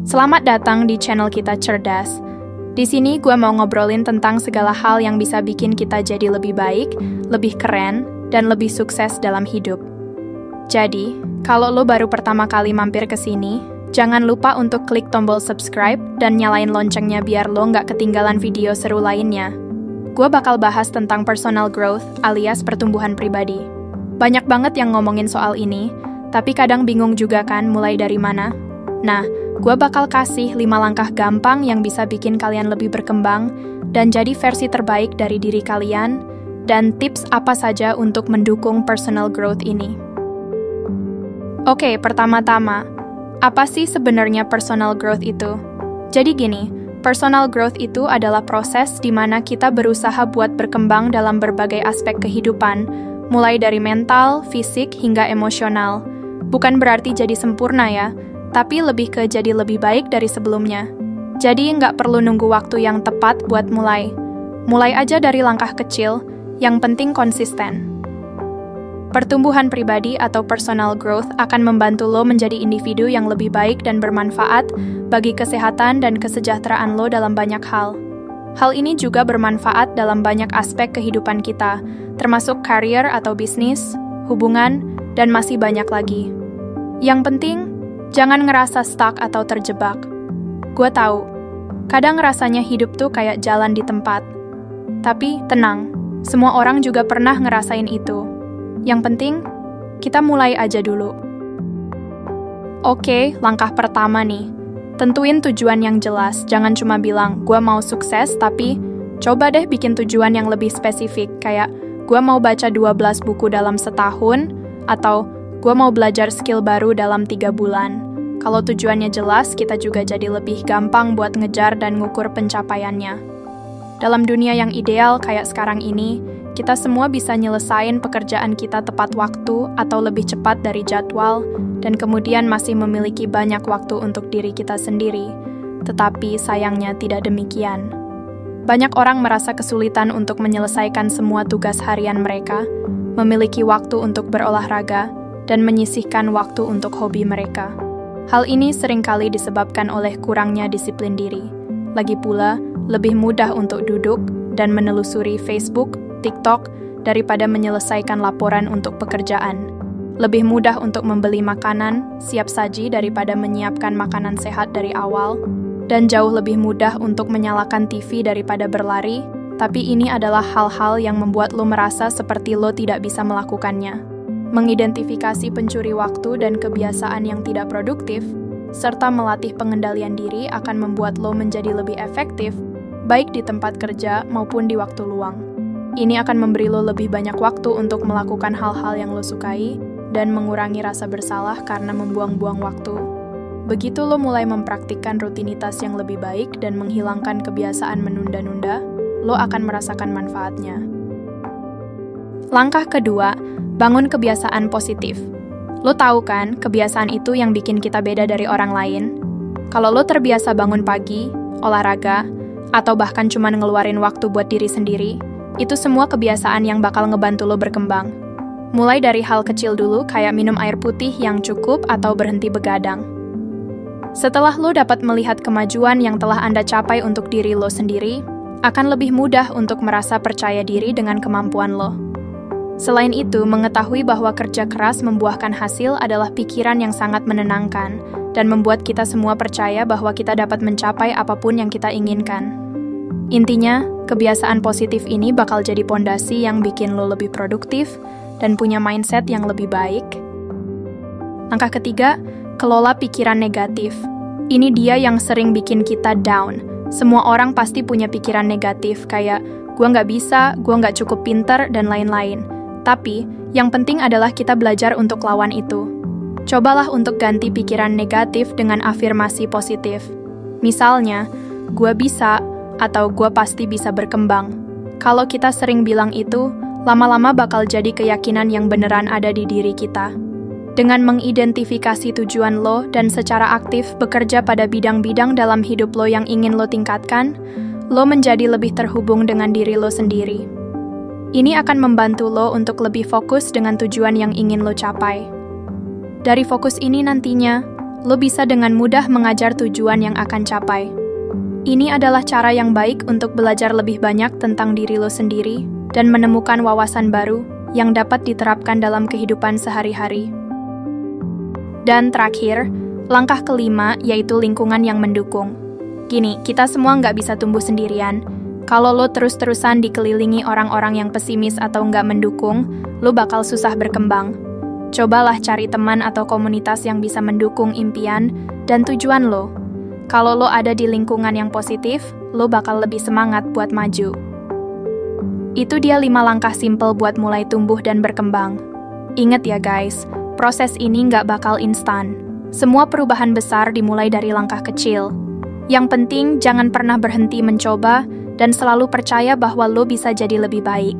Selamat datang di channel kita Cerdas. Di sini gue mau ngobrolin tentang segala hal yang bisa bikin kita jadi lebih baik, lebih keren, dan lebih sukses dalam hidup. Jadi, kalau lo baru pertama kali mampir ke sini, jangan lupa untuk klik tombol subscribe dan nyalain loncengnya biar lo nggak ketinggalan video seru lainnya. Gue bakal bahas tentang personal growth alias pertumbuhan pribadi. Banyak banget yang ngomongin soal ini, tapi kadang bingung juga kan mulai dari mana. Nah, gue bakal kasih 5 langkah gampang yang bisa bikin kalian lebih berkembang dan jadi versi terbaik dari diri kalian, dan tips apa saja untuk mendukung personal growth ini. Oke, pertama-tama, apa sih sebenarnya personal growth itu? Jadi gini, personal growth itu adalah proses di mana kita berusaha buat berkembang dalam berbagai aspek kehidupan, mulai dari mental, fisik, hingga emosional. Bukan berarti jadi sempurna ya, tapi lebih ke jadi lebih baik dari sebelumnya. Jadi nggak perlu nunggu waktu yang tepat buat mulai. Mulai aja dari langkah kecil, yang penting konsisten. Pertumbuhan pribadi atau personal growth akan membantu lo menjadi individu yang lebih baik dan bermanfaat bagi kesehatan dan kesejahteraan lo dalam banyak hal. Hal ini juga bermanfaat dalam banyak aspek kehidupan kita, termasuk karir atau bisnis, hubungan, dan masih banyak lagi. Yang penting, jangan ngerasa stuck atau terjebak. Gue tahu, kadang rasanya hidup tuh kayak jalan di tempat. Tapi tenang, semua orang juga pernah ngerasain itu. Yang penting, kita mulai aja dulu. Oke, langkah pertama nih. Tentuin tujuan yang jelas, jangan cuma bilang, gue mau sukses, tapi coba deh bikin tujuan yang lebih spesifik, kayak gue mau baca 12 buku dalam setahun, atau gue mau belajar skill baru dalam 3 bulan. Kalau tujuannya jelas, kita juga jadi lebih gampang buat ngejar dan ngukur pencapaiannya. Dalam dunia yang ideal kayak sekarang ini, kita semua bisa nyelesain pekerjaan kita tepat waktu atau lebih cepat dari jadwal, dan kemudian masih memiliki banyak waktu untuk diri kita sendiri. Tetapi sayangnya tidak demikian. Banyak orang merasa kesulitan untuk menyelesaikan semua tugas harian mereka, memiliki waktu untuk berolahraga, dan menyisihkan waktu untuk hobi mereka. Hal ini seringkali disebabkan oleh kurangnya disiplin diri. Lagi pula, lebih mudah untuk duduk dan menelusuri Facebook, TikTok, daripada menyelesaikan laporan untuk pekerjaan. Lebih mudah untuk membeli makanan, siap saji daripada menyiapkan makanan sehat dari awal, dan jauh lebih mudah untuk menyalakan TV daripada berlari, tapi ini adalah hal-hal yang membuat lo merasa seperti lo tidak bisa melakukannya. Mengidentifikasi pencuri waktu dan kebiasaan yang tidak produktif, serta melatih pengendalian diri akan membuat lo menjadi lebih efektif, baik di tempat kerja maupun di waktu luang. Ini akan memberi lo lebih banyak waktu untuk melakukan hal-hal yang lo sukai dan mengurangi rasa bersalah karena membuang-buang waktu. Begitu lo mulai mempraktikkan rutinitas yang lebih baik dan menghilangkan kebiasaan menunda-nunda, lo akan merasakan manfaatnya. Langkah kedua, bangun kebiasaan positif. Lo tahu kan, kebiasaan itu yang bikin kita beda dari orang lain? Kalau lo terbiasa bangun pagi, olahraga, atau bahkan cuma ngeluarin waktu buat diri sendiri, itu semua kebiasaan yang bakal ngebantu lo berkembang. Mulai dari hal kecil dulu kayak minum air putih yang cukup atau berhenti begadang. Setelah lo dapat melihat kemajuan yang telah Anda capai untuk diri lo sendiri, akan lebih mudah untuk merasa percaya diri dengan kemampuan lo. Selain itu, mengetahui bahwa kerja keras membuahkan hasil adalah pikiran yang sangat menenangkan dan membuat kita semua percaya bahwa kita dapat mencapai apapun yang kita inginkan. Intinya, kebiasaan positif ini bakal jadi pondasi yang bikin lo lebih produktif dan punya mindset yang lebih baik. Langkah ketiga, kelola pikiran negatif. Ini dia yang sering bikin kita down. Semua orang pasti punya pikiran negatif kayak, gue nggak bisa, gue nggak cukup pinter, dan lain-lain. Tapi, yang penting adalah kita belajar untuk lawan itu. Cobalah untuk ganti pikiran negatif dengan afirmasi positif. Misalnya, gue bisa, atau gue pasti bisa berkembang. Kalau kita sering bilang itu, lama-lama bakal jadi keyakinan yang beneran ada di diri kita. Dengan mengidentifikasi tujuan lo dan secara aktif bekerja pada bidang-bidang dalam hidup lo yang ingin lo tingkatkan, lo menjadi lebih terhubung dengan diri lo sendiri. Ini akan membantu lo untuk lebih fokus dengan tujuan yang ingin lo capai. Dari fokus ini nantinya, lo bisa dengan mudah mengajar tujuan yang akan capai. Ini adalah cara yang baik untuk belajar lebih banyak tentang diri lo sendiri dan menemukan wawasan baru yang dapat diterapkan dalam kehidupan sehari-hari. Dan terakhir, langkah kelima yaitu lingkungan yang mendukung. Gini, kita semua nggak bisa tumbuh sendirian. Kalau lo terus-terusan dikelilingi orang-orang yang pesimis atau nggak mendukung, lo bakal susah berkembang. Cobalah cari teman atau komunitas yang bisa mendukung impian dan tujuan lo. Kalau lo ada di lingkungan yang positif, lo bakal lebih semangat buat maju. Itu dia 5 langkah simpel buat mulai tumbuh dan berkembang. Ingat ya guys, proses ini nggak bakal instan. Semua perubahan besar dimulai dari langkah kecil. Yang penting, jangan pernah berhenti mencoba dan selalu percaya bahwa lo bisa jadi lebih baik.